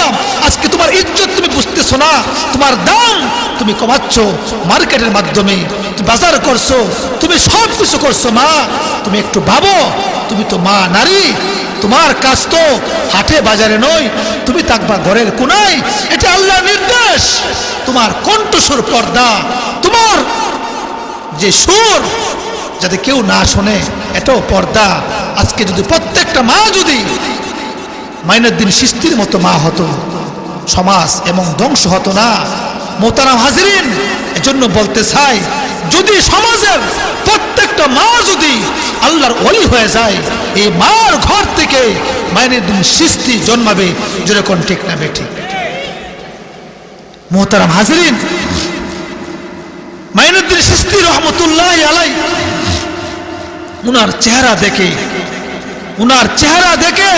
আজকে তোমার ইজ্জত তুমি বুঝতেছো না, তোমার দাম তুমি কমাচ্ছ মার্কেটের মাধ্যমে, তুমি বাজার করছো, তুমি সব কিছু করছো। মা, তুমি একটু ভাবো, তুমি তো মা নারী, তোমার কাজ তো হাটে বাজারে নয়, তুমি থাকবা ঘরের কোনায়। এটা আল্লাহর নির্দেশ। তোমার কণ্ঠস্বর পর্দা, তোমার যে সুর যাতে কেউ না শোনে, এটাও পর্দা। আজকে যদি প্রত্যেকটা মা যদি মাইনুদ্দিন চিশতির মতো মা হতো, সমাজ এবং ধ্বংস হতো না। মোহতারাম হাজিরিন, এজন্য বলতে চাই, যদি সমাজের প্রত্যেকটা মা যদি আল্লাহর ওলি হয়ে যায়, এই মার ঘর থেকে মাইনুদ্দিন চিশতি জন্মাবে। যেরকম ঠিক না বেঠিক? মোহতারাম হাজিরিন, মাইনুদ্দিন চিশতি রহমতুল্লাহি আলাইহি উনার চেহারা দেখে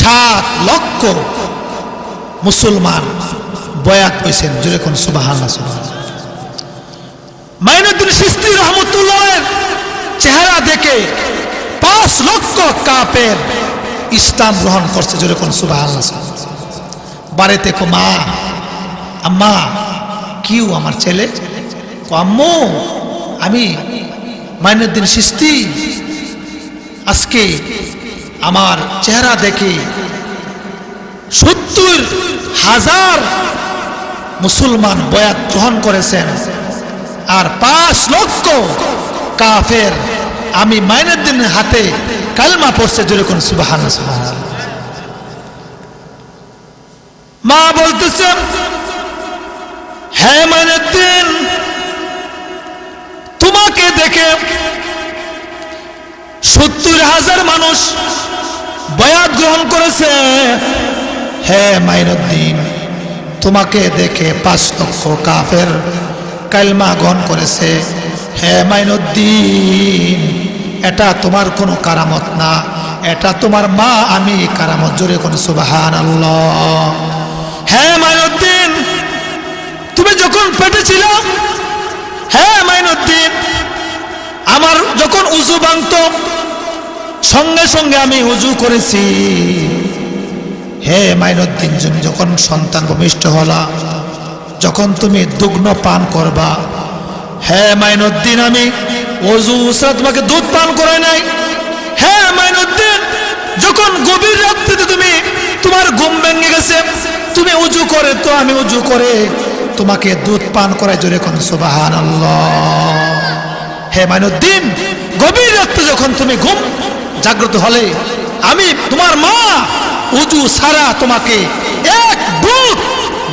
7 লক্ষ মুসলমান বয়াত হয়েছেন। যেরকম সুবহানাল্লাহ সুবহানাল্লাহ। মাইনুদ্দিন চিশতি রহমতুল্লাহের চেহারা দেখে 5 লক্ষ কাফের ইসলাম গ্রহণ করছে। যেরকম সুবহানাল্লাহ সুবহানাল্লাহ। বাড়িতে কো মা, আম্মা কিউ আমার ছেলে? কো আম্মু, আমি মাইনুদ্দিন চিশতি, আজকে আমার চেহারা দেখে 70,000 মুসলমান বয়াত গ্রহণ করেছেন, আর 5 লক্ষ কাফের আমি মাইনুদ্দিনের হাতে কালমা পড়ছে। যেরকম সুবহানাল্লাহ সুবহানাল্লাহ। মা বলতেছেন, হে মাইনুদ্দিন, তোমাকে দেখে 70,000 মানুষ বয়াত গ্রহণ করেছে। হে মাইনুদ্দিন, তোমাকে দেখে 5 লক্ষ কাফের কালমা গ্রহণ করেছে। হে মাইনুদ্দিন, এটা তোমার কোনো কারামত না, এটা তোমার মা আমি কারামত। জোরে কোন সুবহানাল্লাহ। হে মাইনুদ্দিন, তুমি যখন পেটে ছিল, হে মাইনুদ্দিন, আমার যখন উযু ভাঙত, সঙ্গে সঙ্গে আমি উযু করেছি। হে মাইনুদ্দিন, তুমি যখন সন্তান ভূমিষ্ঠ হলা, যখন তুমি দুগ্ন পান করবা, হে মাইনুদ্দিন, আমি ওযু ছাড়া তোমাকে দুধ পান করে নাই। হে মাইনুদ্দিন, যখন গভীর রাত্রিতে তুমি তোমার ঘুম ভেঙে গেছে, তুমি উযু করে তো আমি উযু করে তোমাকে দুধ পান করাই। জোরে কোন সুবহানাল্লাহ। হে মাইনুদ্দিন, গভীর রাত্রে যখন তুমি ঘুম জাগ্রত হলে, আমি তোমার মা উযু ছাড়া তোমাকে এক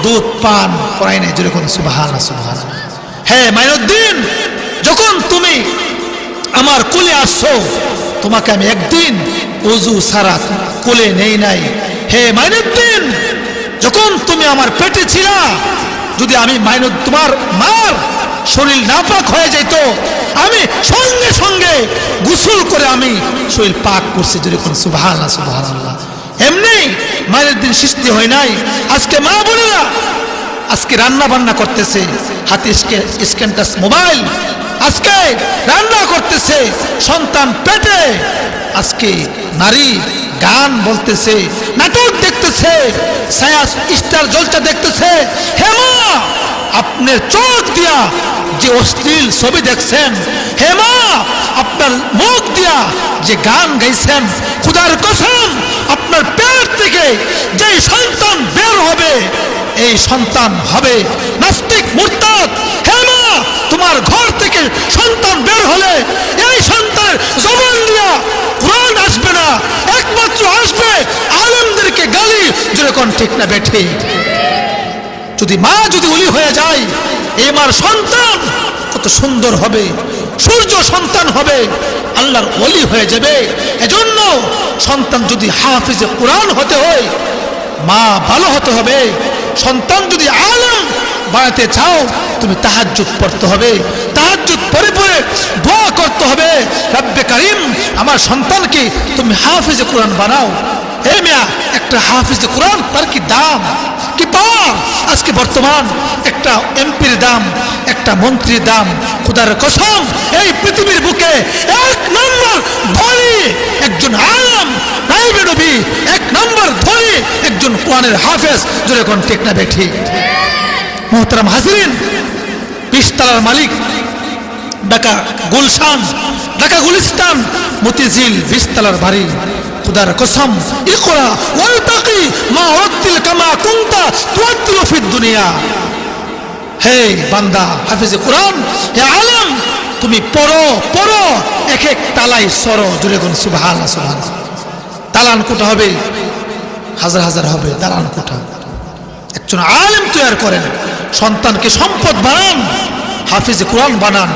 দুধ পান করাই নাই। যেরকম সুবহানাল্লাহ সুবহানাল্লাহ। হে মাইনুদ্দিন, যখন তুমি আমার কোলে আসছো, তোমাকে আমি একদিন উযু ছাড়া কোলে নেই নাই। হে মাইনুদ্দিন, যখন তুমি আমার পেটে ছিলা, যদি আমি তোমার মার শরীর নাপাক হয়ে যেত, আমি সঙ্গে সঙ্গে গোসল করে আমি শরীর পাক করছি। যেরকম সুবহানাল্লাহ সুবহানাল্লাহ। এমনি মাইনুদ্দিন চিশতি হয় নাই। আজকে মা বোনেরা আজকে রান্না বান্না করতেছে, হাতে স্ক্যান টাচ মোবাইল, আজকে রান্না করতেছে সন্তান পেটে। আজকে নারী গান বলতেছে, নাটক দেখতেছে, ছায়া স্টার জলসা দেখতেছে। হে মা, আপনার চোখ দিয়া যে অশ্লীল ছবি দেখছেন, হে মা, আপনার মুখ দিয়া যে গান গাইছেন, খোদার কসম, আপনার পেট থেকে যে সন্তান বের হবে, এই সন্তান হবে নাস্তিক মুরতাদ। হে মা, তোমার ঘর থেকে সন্তান বের হলে এই সন্তান জবান দিয়া কোরআন আসবে না, একমাত্র আসবে আলেমদেরকে গালি। যেরকম ঠিক না বেঠে? যদি মা যদি ওলি হয়ে যায়, এই মার সন্তান কত সুন্দর হবে, সূর্য সন্তান হবে, আল্লাহর ওলি হয়ে যাবে। এজন্য সন্তান যদি হাফিজে কোরআন হতে হয়, মা ভালো হতে হবে। সন্তান যদি আলেম বানাতে চাও, তুমি তাহাজ্জুদ পড়তে হবে, তাহাজ্জুদ পড়ে পড়ে দোয়া করতে হবে, রব্বে কারীম আমার সন্তানকে তুমি হাফিজে কোরআন বানাও। হে মিয়া, একটা হাফিজে কোরআন তার কি দাম, কি পাওয়া! আজকে বর্তমান একটা এমপির দাম, একটা মন্ত্রীর দাম, খোদার কসম এই পৃথিবীর বুকে এক নম্বর ধনী একজন আলেম, নাইবে নবী, এক নম্বর ধনী একজন কোরআনের হাফেজ। যেরকম ঠিক না বেঠি? মোহতারাম হাজিরিন, 20 তলার মালিক, ঢাকা গুলশান, ঢাকা গুলিস্তান, মতিঝিল, 20 তলার বাড়ি। খুদার কসম, ইকরা ওয়ালতাকি মা ওয়াক্তিল কামা কুনতা তুআদ্দিলু ফিদ দুনিয়া। হে বান্দা হাফেজে কোরআন, হে আলেম, তুমি পড়ো পড়ো, এক এক তালাই সরো। জুড়ে কোন সুবহানাল্লাহ সুবহানাল্লাহ। দালান কোঠা হবে, হাজার হাজার হবে দালান কোঠা। একজন আলেম তৈরি করেন, সন্তানকে সম্পদ বানান, হাফিজে কোরআন বানান।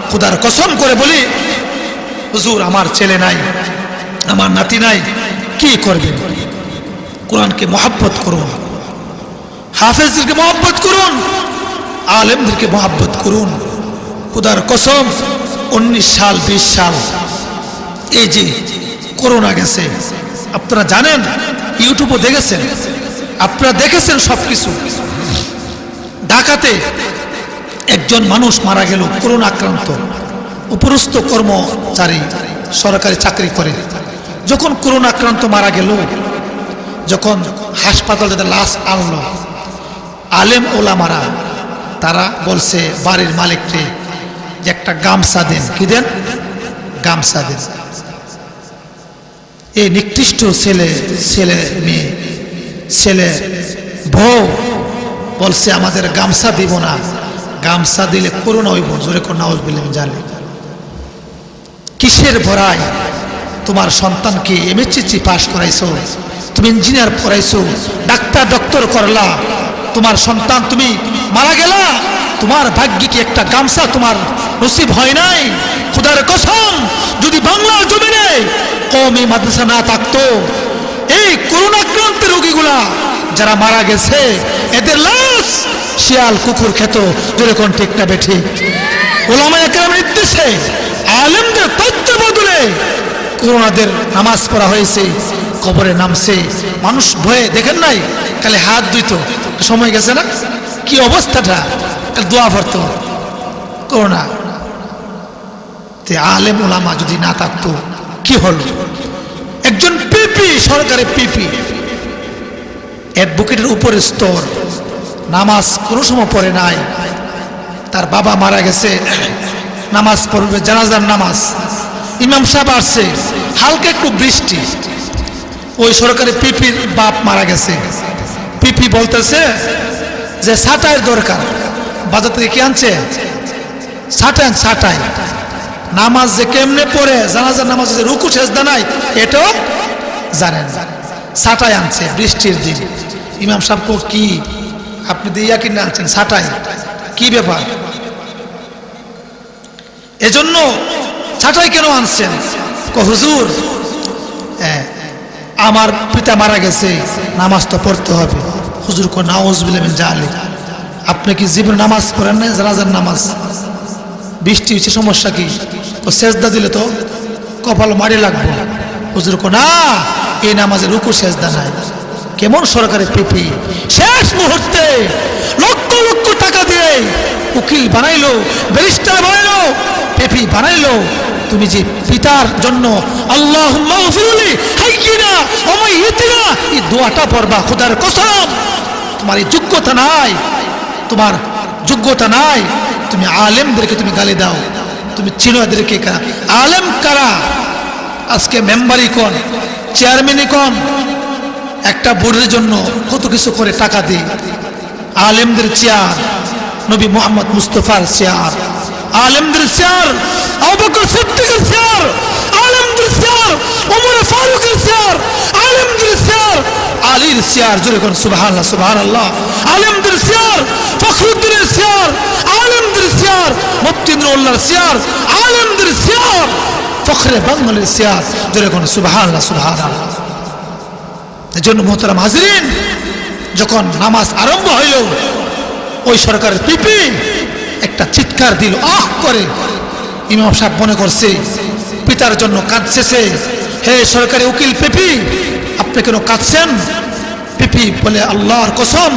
খুদার কসম করে বলি, হুজুর আমার ছেলে নাই, আমার নাতি নাই, কি করবেন? কোরআনকে মহব্বত করুন, হাফেজদেরকে মহব্বত করুন, আলেমদেরকে মহব্বত করুন। খুদার কসম 19 সাল 20 সাল এই যে করোনা গেছে, আপনারা জানেন, ইউটিউবে দেখেছেন, আপনারা দেখেছেন সবকিছু। ঢাকাতে একজন মানুষ মারা গেল, করোনা আক্রান্ত, উপরস্থ কর্মচারী, সরকারি চাকরি করে। যখন করোনা আক্রান্ত মারা গেল, যখন হাসপাতাল যাদের লাশ আনলো, আলেম ওলামারা তারা বলছে বাড়ির মালিককে যে একটা গামছা দেন। কি দেন? গামছা দেন। এই নিকৃষ্ট ছেলে মেয়ে, ছেলে বউ বলছে আমাদের গামছা দিব না, গামছা দিলে করোনা হইব। জোরে কোন নাউজুবিল্লাহ মিন জালিক। কিসের ভরায় তোমার সন্তানকে এমএসসি পাস করাইছো, তুমি ইঞ্জিনিয়ার পড়াইছো, ডক্টর করলা, তোমার সন্তান তুমি মারা গেলা, তোমার ভাগ্যে কি একটা গামছা তোমার নসিব হয় নাই? খুদার কসম, যদি বাংলার জমিনে কওমি মাদ্রাসা না থাকতো, এই করোনা আক্রান্ত রোগীগুলা যারা মারা গেছে, এদের লাশ শিয়াল কুকুর খেত। যেরকম ঠিক না বেঠিক? ওলামায়ে কেরামের নির্দেশে, আলেমদের তত্ত্বাবধানে করোনাদের নামাজ পড়া হয়েছে, কবরে নামছে, মানুষ ভয়ে দেখেন নাই, খালি হাত ধুইত। সময় গেছে না, কি অবস্থাটা, দোয়া পড়তো। করোনা তে আলেম ওলামা যদি না থাকতো কি হল? একজন পিপি, সরকারি পিপি, অ্যাডভোকেটের উপরের স্তর, নামাজ কোনো সময় পড়ে নাই, তার বাবা মারা গেছে, নামাজ পড়বে, জানাজার নামাজ, ইমাম সাহেব আসছে, হালকা একটু বৃষ্টি, ওই সরকারি পিপির বাপ মারা গেছে। পিপি বলতেছে যে ছাটাইয়ের দরকার, বাজার থেকে কি আনছে? ছাটাই। নামাজ যে কেমনে পড়ে, জানাজার নামাজ যে রুকু সেজদা নাই, এটাও জানেন। ছাটাই আনছে বৃষ্টির দিন। ইমাম সাহেব কি আপনি দিয়া কিনে আনছেন ছাটাই, কি ব্যাপার? এজন্য ছাটাই কেন আনছেন? হুজুর আমার পিতা মারা গেছে, নামাজ তো পড়তে হবে। হুজুর কো নাউজুবিল্লাহ মিন জালিক, আপনি কি জীবনে নামাজ পড়েন না? জানাজার নামাজ, বৃষ্টি হচ্ছে, সমস্যা কি? ও সেজদা দিলে তো কপাল মারি লাগবে। হুজুর কো না, এই নামাজে রুকু সেজদা নাই। কেমন সরকারি পিপি, শেষ মুহূর্তে লক্ষ লক্ষ টাকা দিয়ে উকিল বানাইলো, ব্যারিস্টার বানাইলো, পিপি বানাইলো। তুমি যে পিতার জন্য আল্লাহুম্মা গফিরলি হাইয়িনা ওয়া মাইয়িতিনা এই দোয়াটা পড়বা, খোদার কসম তোমার এই যোগ্যতা নাই, তোমার যোগ্যতা নাই। তুমি আলেমদেরকে তুমি গালি দাও, তুমি চিনো এদেরকে কারা, আলেম কারা? আজকে মেম্বারই কোন, চেয়ারম্যানই কোন, একটা বোর্ডের জন্য কত কিছু করে টাকা দিই, আলেমদের চেয়ার নবী মুহাম্মদ মুস্তাফার চেয়ার, আলেমদের চেয়ার আবু বকর সিদ্দিকের চেয়ার, আলেমদের চেয়ার ওমর ফারুকের চেয়ার, আলেমদের চেয়ার আলীর চেয়ার। জোরে কোন সুবহানাল্লাহ সুবহানাল্লাহ। আলেমদের চেয়ার ফখরুদ্দিনের চেয়ার, আলেমদের চেয়ার মুফতি নুরুল্লাহর চেয়ার, আলেমদের চেয়ার ফখরে বাংলার চেয়ার। জোরে কোন সুবহানাল্লাহ সুবহানাল্লাহ। এজন্য মুহতারাম হাজিরিন, যখন নামাজ আরম্ভ হইল ওই সরকারের পিপি একটা চিৎকার দিল, আহ করে। ইমাম সাহেব মনে করছে পিতার জন্য কাঁদছে। হে সরকারি উকিল পিপি, আপনি কেন কাঁদছেন? পিপি বলে, আল্লাহর কসম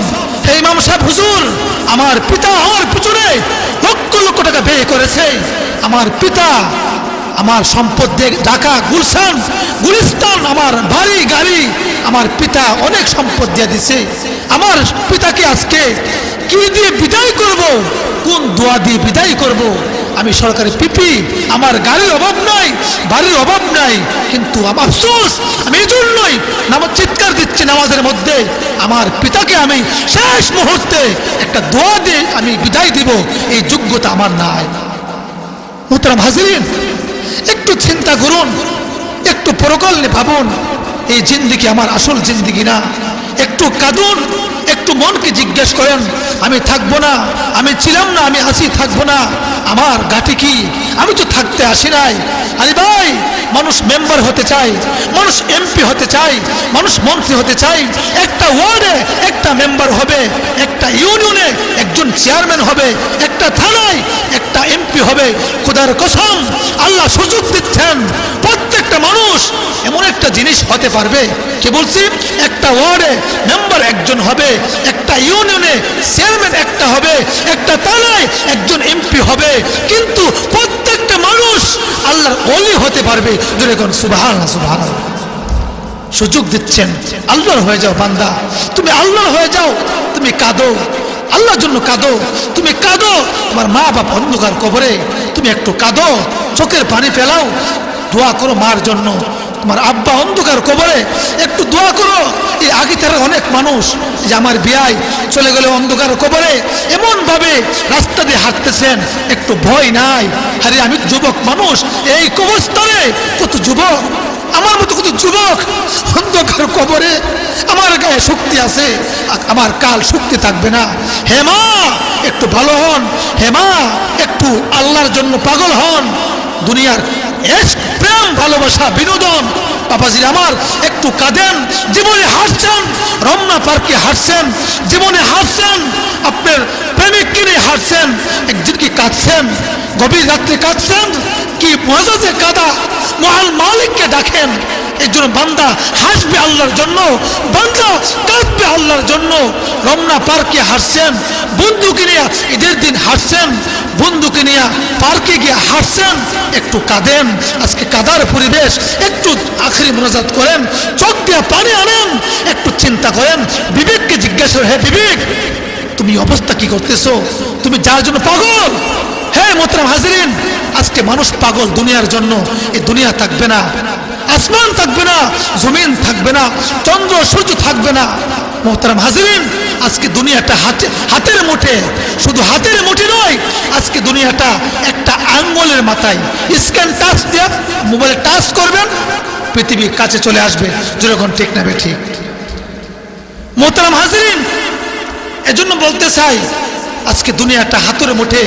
হে ইমাম সাহেব হুজুর, আমার পিতা আমার পিছনে লক্ষ লক্ষ টাকা ব্যয় করেছে। আমার পিতা আমার সম্পদ দিয়ে ঢাকা গুলিস্তান আমার বাড়ি গাড়ি, আমার পিতা অনেক সম্পদ দিয়ে দিছে। আমার পিতাকে আজকে কি দিয়ে বিদায় করব, কোন দোয়া দিয়ে বিদায় করব? আমি সরকারি পিপি, আমার গাড়ির অভাব নাই, বাড়ির অভাব নাই, কিন্তু আমার আফসোস আমি এই জন্যই নামাজ চিৎকার দিচ্ছি নামাজের মধ্যে, আমার পিতাকে আমি শেষ মুহূর্তে একটা দোয়া দিয়ে আমি বিদায় দিব, এই যোগ্যতা আমার নাই। মুহতারাম হাজিরিন, একটু চিন্তা করুন, একটু পরকাল নিয়ে ভাবুন, এই জিন্দিগি আমার আসল জিন্দিগি না। একটু কাঁদুন, একটু মনকে জিজ্ঞেস করেন, আমি থাকবো না, আমি ছিলাম না, আমি আসি থাকবো না, আমার গাটি কি? আমি তো থাকতে আসি নাই। আরে ভাই, মানুষ মেম্বার হতে চায়, মানুষ এমপি হতে চায়, মানুষ মন্ত্রী হতে চায়, একটা ওয়ার্ডে একটা মেম্বার হবে, একটা ইউনিয়নে একজন চেয়ারম্যান হবে, একটা থানায় একটা এমপি হবে। খোদার কসম, আল্লাহ সুযোগ দিচ্ছেন প্রত্যেকটা মানুষ এমন একটা জিনিস হতে পারবে। কে বলছি? একটা ওয়ার্ডে মেম্বার একজন হবে, একটা ইউনিয়নে চেয়ারম্যান একটা হবে, একটা থানায় একজন এমপি হবে, কিন্তু প্রত্যেকটা মানুষ আল্লাহর ওলি হতে পারবে। জোরে কোন সুবহানাল্লাহ সুবহানাল্লাহ। সুযোগ দিচ্ছেন, আল্লাহর হয়ে যাও বান্দা, তুমি আল্লাহর হয়ে যাও। তুমি কাঁদো, আল্লাহর জন্য কাঁদো, তুমি কাঁদো। তোমার মা বাপ অন্ধকার কবরে, তুমি একটু কাঁদো, চোখের পানি ফেলাও, দোয়া করো মার জন্য। তোমার আব্বা অন্ধকার কবরে, একটু দোয়া করো। এই আগে তারা অনেক মানুষ যে আমার বিয়াই চলে গেলে অন্ধকার কবরে, এমন ভাবে রাস্তা দিয়ে হাঁটতেছেন, একটু ভয় নাই। আরে আমি যুবক মানুষ, এই কবরস্থানে কত যুবক, আমার মতো কত যুবক অন্ধকার কবরে, আমার গায়ে শক্তি আছে, আমার কাল শক্তি থাকবে না। হে মা, একটু ভালো হন। হে মা, একটু আল্লাহর জন্য পাগল হন। দুনিয়ার প্রেম ভালোবাসা বিনোদন, বাবাজি আমার একটু কাঁদেন। জীবনে হাসছেন, রমনা পার্কে হাসছেন, জীবনে হাসছেন, আপনার প্রেমিককে নিয়ে হাসছেন, একদিন কি কাঁদছেন? গভীর রাত্রে কাঁদছেন, কি মজা যে কাঁদা। মহান মালিককে ডাকেন। এই জন্য বান্দা হাসবে আল্লাহর জন্য, বান্দা কাঁদবে আল্লাহর জন্য। রমনা পার্কে হাসছেন, বন্ধুকে নিয়ে ঈদের দিন হাসছেন, বন্ধুকে নিয়ে পার্কে গিয়ে হাসছেন, একটু কাঁদেন। আজকে কাদার পরিবেশ, একটু আখেরি মোনাজাত করেন, চোখ দিয়ে পানি আনেন, একটু চিন্তা করেন। বিবেককে জিজ্ঞাসা করেন, হে বিবেক, তুমি অবস্থা কি করতেছো? তুমি যার জন্য পাগল। হে মোহতারাম হাজিরিন, আজকে মানুষ পাগল দুনিয়ার জন্য। এই দুনিয়া থাকবে না, আসমান থাকবে না, জমিন থাকবে না, চন্দ্র সূর্য থাকবে না। মোহতারাম হাজিরিন, আজকে দুনিয়াটা হাতের মুঠে, শুধু হাতের মুঠে নয়, আজকে দুনিয়াটা একটা আঙ্গুলের মাথায়। স্ক্যান টাচ দিয়ে মোবাইল টাচ করবেন, পৃথিবীর কাছে চলে আসবে। যেরকম ঠিক না ঠিক? মোহতারাম হাজিরিন, এজন্য বলতে চাই, আজকে দুনিয়াটা হাতের মুঠে।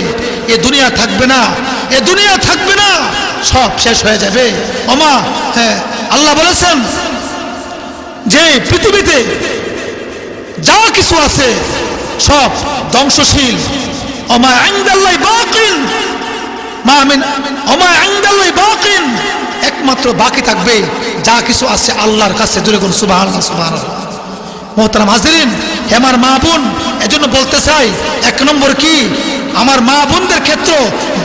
এ দুনিয়া থাকবে না, এ দুনিয়া থাকবে না, সব শেষ হয়ে যাবে। ওমা, হ্যাঁ, আল্লাহ বলেছেন যে পৃথিবীতে যা কিছু আছে সব ধ্বংসশীল। ওমা ইনদাল্লাহি বাকিন, মা মিন ওমা ইনদাল্লাহি বাকিন, একমাত্র বাকি থাকবে যা কিছু আছে আল্লাহর কাছে। জোরে বলুন সুবহানাল্লাহ সুবহানাল্লাহ। মোহতারাম হাজিরিন, হে আমার মা বোন, এজন্য বলতে চাই, এক নম্বর কি? আমার মা বোনদের ক্ষেত্র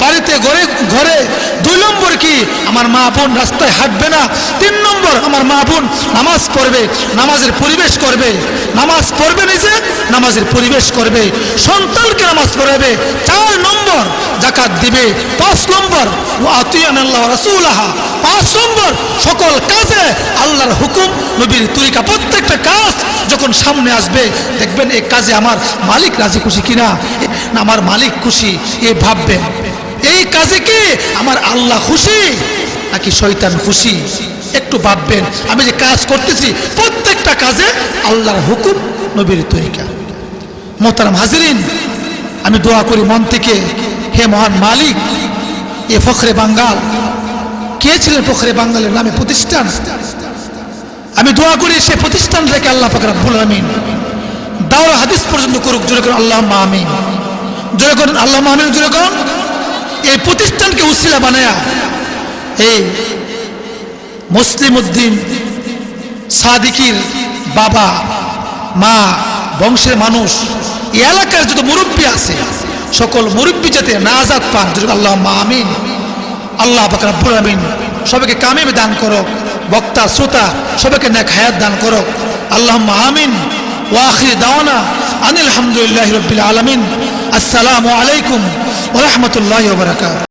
বাড়িতে ঘরে ঘরে। 2 নম্বর কি, আমার মা বোন রাস্তায় হাঁটবে না। 3 নম্বর, আমার মা বোন নামাজ পড়বে, নামাজের পরিবেশ করবে, নামাজ পড়বে নিজে, নামাজের পরিবেশ করবে, সন্তানকে নামাজ পড়াবে। 4 নম্বর, যাকাত দিবে। 5 নম্বর, ওয়া আতিয়ানাল্লাহ ওয়া রাসূলাহা। 5 নম্বর, সকল কাজে আল্লাহর হুকুম, নবীর তরিকা। প্রত্যেকটা কাজ যখন সামনে আসবে দেখবেন এই কাজে আমার মালিক রাজি খুশি কিনা, না আমার মালিক খুশি, এ ভাববেন। এই কাজে কি আমার আল্লাহ খুশি নাকি শয়তান খুশি, একটু ভাববেন। আমি যে কাজ করতেছি প্রত্যেকটা কাজে আল্লাহর হুকুম, নবীর তরিকা। মোহতারাম হাজিরিন, আমি দোয়া করি মন থেকে, হে মহান মালিক, এ ফখরে বাঙ্গাল, কে ছিলেন ফখরে বাঙ্গালের নামে প্রতিষ্ঠান, আমি দোয়া করি সে প্রতিষ্ঠান থেকে আল্লাহ পাক রব্বুল আমিন দাওরা হাদিস পর্যন্ত করুক। জোরে করুন আল্লাহুম্মা আমিন, জোরে করুন আল্লাহুম্মা আমিন, জোরে করুন। এই প্রতিষ্ঠানকে উসিলা বানায়া এই মুসলিম উদ্দিন সাদিকির বাবা মা বংশের মানুষ, এই এলাকার যত মুরব্বী আছে সকল মুরব্বী যাতে নাজাত পান। জোরে আল্লাহুম্মা আমিন। আল্লাহ পাক রব্বুল আমিন সবাইকে কামিয়াবি দান করো, বক্তা শ্রোতা সবাইকে নেক হায়াত দান করো। আল্লাহুম্মা আমিন। ওয়া আখির দাওয়ানা আনিল হামদুলিল্লাহি রাব্বিল আলামিন। আসসালামু আলাইকুম ওয়া রাহমাতুল্লাহি ওয়া বারাকাতুহু।